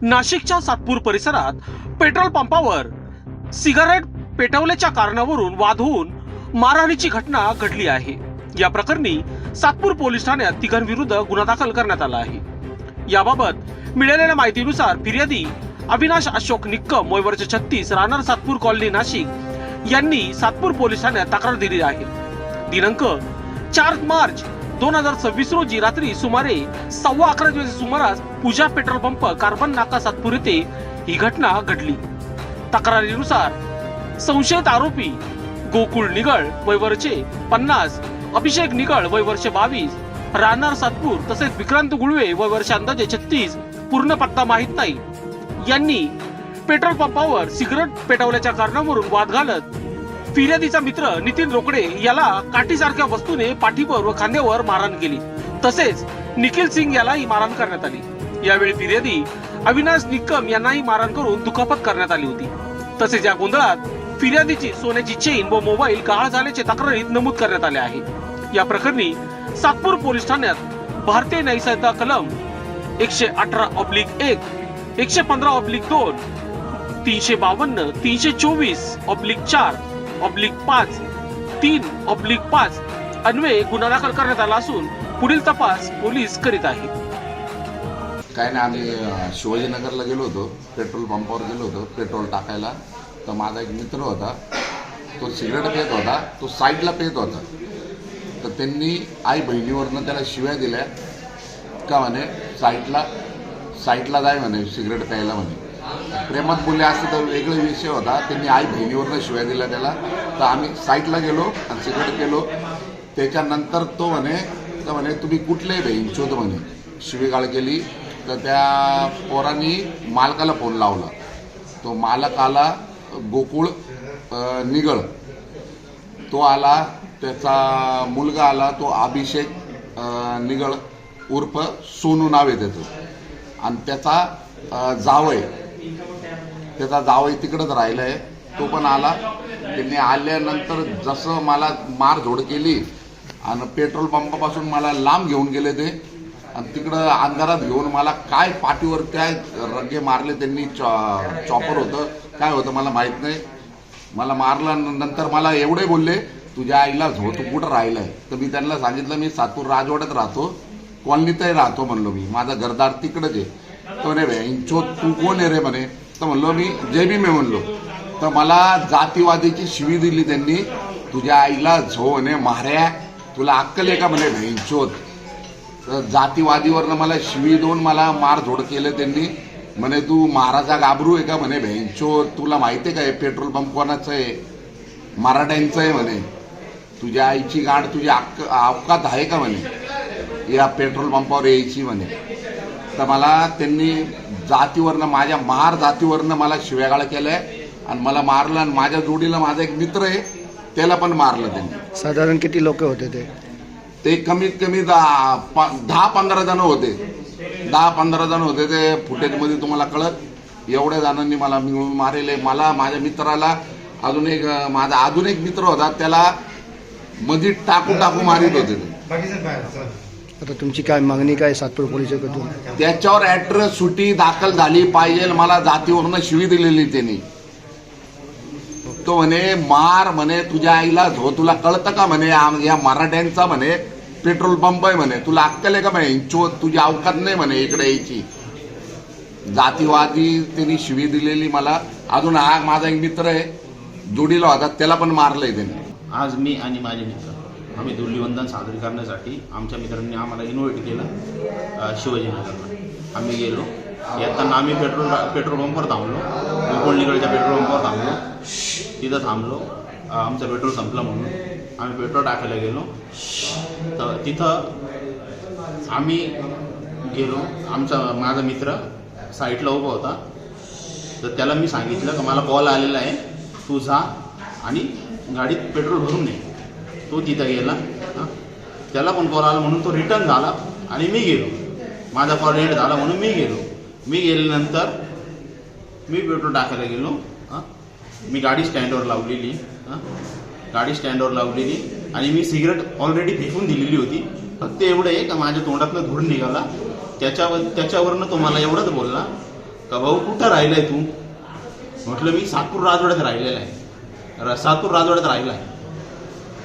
नाशिकच्या सातपूर परिसरात पेट्रोल पंपावर सिगारेट पेटवल्याच्या कारणावरून वाद होऊन मारहाणीची घटना घडली आहे। या प्रकरणी सातपूर पोलीस ठाण्यात तिघांविरुद्ध गुन्हा दाखल करण्यात आला आहे। याबाबत मिळालेल्या माहितीनुसार फिर्यादी अविनाश अशोक निक्कम वय वर्ष 36 राहणार सातपूर कॉलनी नाशिक यांनी सातपूर पोलीस ठाण्यात तक्रार दिली आहे। दिनांक 4 मार्च 2026 रोजी रात्री सुमारे 11:15 सुमारास पूजा पेट्रोल पंप कार्बन नाका सातपूर येथे ही घटना घडली। तक्रारीनुसार संशयित आरोपी गोकुळ निगळ वय वर्ष 50, अभिषेक निगळ वय वर्ष 22 राहणार सातपूर तसेच विक्रांत गुळवे वय वर्ष अंदाजे 36 पूर्ण पत्ता माहित नाही यांनी पेट्रोल पंपावर सिगारेट पेटवल्याच्या कारणावरून वाद घालत फिर्यादीचा मित्र नितीन रोकडे याला काठीसारख्या वस्तूने पाठीवर व खांद्यावर मारहाण केली। तसेच निखिल सिंग यालाही मारहाण करण्यात आली। यावेळी फिर्यादी अविनाश निक्कम यांनाही मारहाण करून दुखापत करण्यात आली होती। तसेच या गोंधळात फिर्यादीची सोन्याची चेन व मोबाईल गहाळ झाल्याचे तक्रारीत नमूद करण्यात आले आहे। या प्रकरणी सातपूर पोलीस ठाण्यात भारतीय न्याय संहिता कलम 118/1, 115/2, 352, 324/4, (5), 3/5 अन्वये गुन्हा दाखल करण्यात आला असून पुढील तपास पोलीस करीत आहेत। काय नाही, आम्ही शिवाजीनगरला गेलो होतो, पेट्रोल पंपावर गेलो होतो पेट्रोल टाकायला। तर माझा एक मित्र होता, तो सिगरेट पित होता, तो साईडला पित होता। तर त्यांनी आई बहिणीवरनं त्याला शिव्या दिल्या का म्हणे साईडला जाय म्हणे सिगरेट प्यायला म्हणे। प्रेमात बोलले असं तर वेगळा विषय होता, त्यांनी आई बहिणीवरनं शिव्या दिल्या त्याला। तर आम्ही साईडला गेलो आणि सिगरेट केलो। त्याच्यानंतर तो म्हणे तुम्ही कुठले बहीणचोद म्हणे शिवीगाळ केली। तर त्या पोरांनी मालकाला फोन लावला। तो मालक आला, गोकुळ निगळ तो आला, त्याचा मुलगा आला तो अभिषेक निगळ उर्फ सोनू नाव आहे त्याचं, आणि त्याचा जावई तिकडंच राहिलाय, तो पण आला। त्यांनी आल्यानंतर जसं मला मारझोड केली आणि पेट्रोल पंपापासून मला लांब घेऊन गेले ते, आणि तिकडं अंधारात घेऊन मला काय पाठीवर काय रगे मारले त्यांनी। चॉपर होतं काय होतं मला माहित नाही। मला मारल्यानंतर मला एवढे बोलले तुझ्या आईला तू कुठं राहिलाय? तर मी त्यांना सांगितलं मी सातपूर राजवाड्यात राहतो, कॉलनीतही राहतो म्हणलो मी, माझा घरदार तिकडंच आहे। तर म्हणे बँचो तू कोण आहे रे म्हणे। तर म्हणलो मी JB मे म्हणलो। तर मला जातीवादीची शिवी दिली त्यांनी, तुझ्या आईला म्हणे माऱ्या, तुला अक्कल आहे का म्हणे बँचोत। तर जातीवादीवरनं मला शिवी देऊन मला मारझोड केलं त्यांनी। म्हणे तू महाराजा गाबरू आहे का म्हणे बँचोत, तुला माहिती आहे का हे पेट्रोल पंप कोणाचं आहे? मराठ्यांचं आहे म्हणे। तुझ्या आईची गाठ तुझी अवकात आहे का म्हणे या पेट्रोल पंपावर यायची म्हणे। तर मला त्यांनी जातीवरनं माझ्या महार जातीवरनं मला शिव्यागाळ केल्या आणि मला मारलं, आणि माझ्या जोडीला माझा एक मित्र आहे त्याला पण मारलं त्यांनी। साधारण किती लोक होते ते? कमीत कमी 10-15 जण होते, 10-15 जण होते। ते फुटेजमध्ये तुम्हाला कळत एवढ्या जणांनी मला मिळून मारेले। मला माझ्या मित्राला अजून एक मित्र होता, त्याला मध्ये टाकू मारित होते ते। आता तुमची काय मागणी काय सातपूर पोलिसांकडून? त्याच्यावर ॲट्रॉसिटी दाखल झाली पाहिजे। मला जातीवरनं शिवी दिलेली त्यांनी। तो म्हणे मार म्हणे तुझ्या आईला तुला कळतं का म्हणे या मराठ्यांचा म्हणे पेट्रोल पंप आहे म्हणे, तुला अक्कल आहे का म्हणे तुझी अवकात नाही म्हणे इकडे यायची। जातीवादी त्यांनी शिवी दिलेली मला। अजून हा माझा एक मित्र आहे जोडीला होता, त्याला पण मारलंय त्यांनी। आज मी आणि माझे मित्र आम्ही धुलीवंदन साजरी करण्यासाठी आमच्या मित्रांनी आम्हाला इन्व्हाइट केलं शिवाजीनगरला। आम्ही गेलो, येताना आम्ही पेट्रोल पंपवर थांबलो, गोकुळनिगळच्या पेट्रोल पंपवर थांबलो। तिथं थांबलो, आमचं पेट्रोल संपलं म्हणून आम्ही पेट्रोल टाकायला गेलो। तर तिथं आम्ही गेलो, माझा मित्र साईडला उभा होता। तर त्याला मी सांगितलं की मला कॉल आलेला आहे, तू जा आणि गाडीत पेट्रोल भरून ये। तो तिथं गेला, त्याला पण कॉल आला म्हणून तो रिटर्न झाला आणि मी गेलो। माझा कॉल एंड झाला म्हणून मी गेलो। मी गेल्यानंतर मी पेट्रोल टाकायला गेलो। मी गाडी स्टँडवर लावलेली आणि मी सिगरेट ऑलरेडी फेकून दिलेली होती। फक्त एवढं आहे का माझ्या तोंडातनं धूर निघाला, त्याच्यावरनं तो मला एवढंच बोलला का भाऊ कुठं राहिलाय तू? म्हटलं मी सातपूर राजवाड्यात राहिलेला आहे, सातपूर राजवाड्यात राहिला आहे.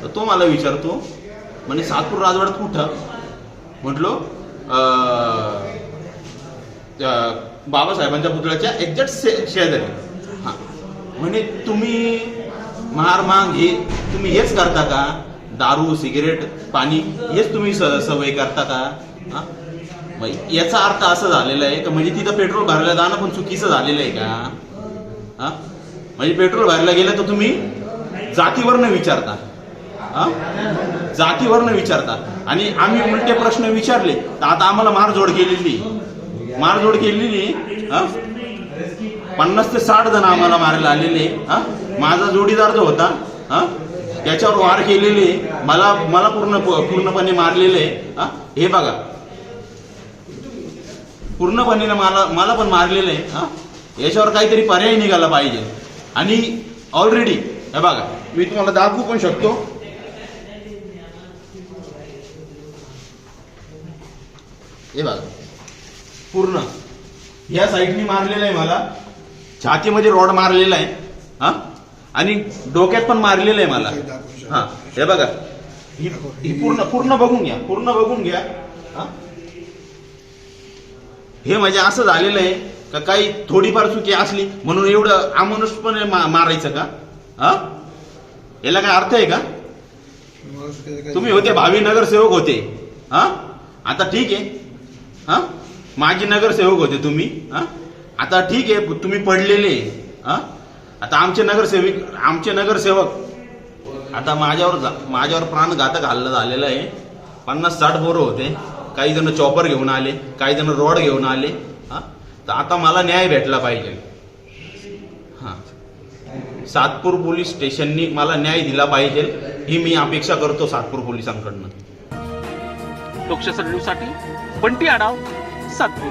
तर तो मला विचारतो म्हणे सातपूर राजवाड्यात कुठं? म्हटलो बाबासाहेबांच्या पुतळ्याच्या एक्झॅक्ट शेजारी. हा म्हणे तुम्ही मार मांग हे तुम्ही हेच करता का? दारू सिगरेट पाणी हेच तुम्ही सवय करता का? हा मग याचा अर्थ असं झालेला आहे का म्हणजे तिथं पेट्रोल भरायला जाणं पण चुकीचं झालेलं आहे का? हा म्हणजे पेट्रोल भरायला गेलं तर तुम्ही जातीवरनं विचारता, जातीवरनं विचारता. आणि आम्ही उलटे प्रश्न विचारले तर आता आम्हाला मारझोड केलेली 50 ते 60 जण आम्हाला मारायला आलेले. माझा जोडीदार जो होता त्याच्यावर वार केलेले, मला पूर्णपणे मारलेले. हे बघा पूर्णपणे मला पण मारलेलं आहे. याच्यावर काहीतरी पर्याय निघाला पाहिजे. आणि ऑलरेडी हे बघा मी तुम्हाला दाखवू पण शकतो. हे बघा पूर्ण या साईडनी मारलेलं आहे, मला छातीमध्ये रॉड मारलेला आहे आणि डोक्यात पण मारलेलं आहे मला. हे बघा ही पूर्ण बघून घ्या. हे म्हणजे असं झालेलं आहे का काही थोडीफार चुकी असली म्हणून एवढं अमानुषपणे मारायचं का? याला काय अर्थ आहे का? तुम्ही होते भावी नगरसेवक होते. आता ठीक आहे, माजी नगरसेवक होते तुम्ही. आता ठीक आहे तुम्ही पडलेले. आता आमचे नगरसेवक आता माझ्यावर प्राणघातक हल्ला झालेला आहे. 50-60 पोरं होते. काही जण चॉपर घेऊन आले, काही जण रॉड घेऊन आले. तर आता मला न्याय भेटला पाहिजे. सातपूर पोलीस स्टेशननी मला न्याय दिला पाहिजे ही मी अपेक्षा करतो सातपूर पोलिसांकडनं. लोकशाही न्यूजसाठी बंटी आढाव, सातपूर.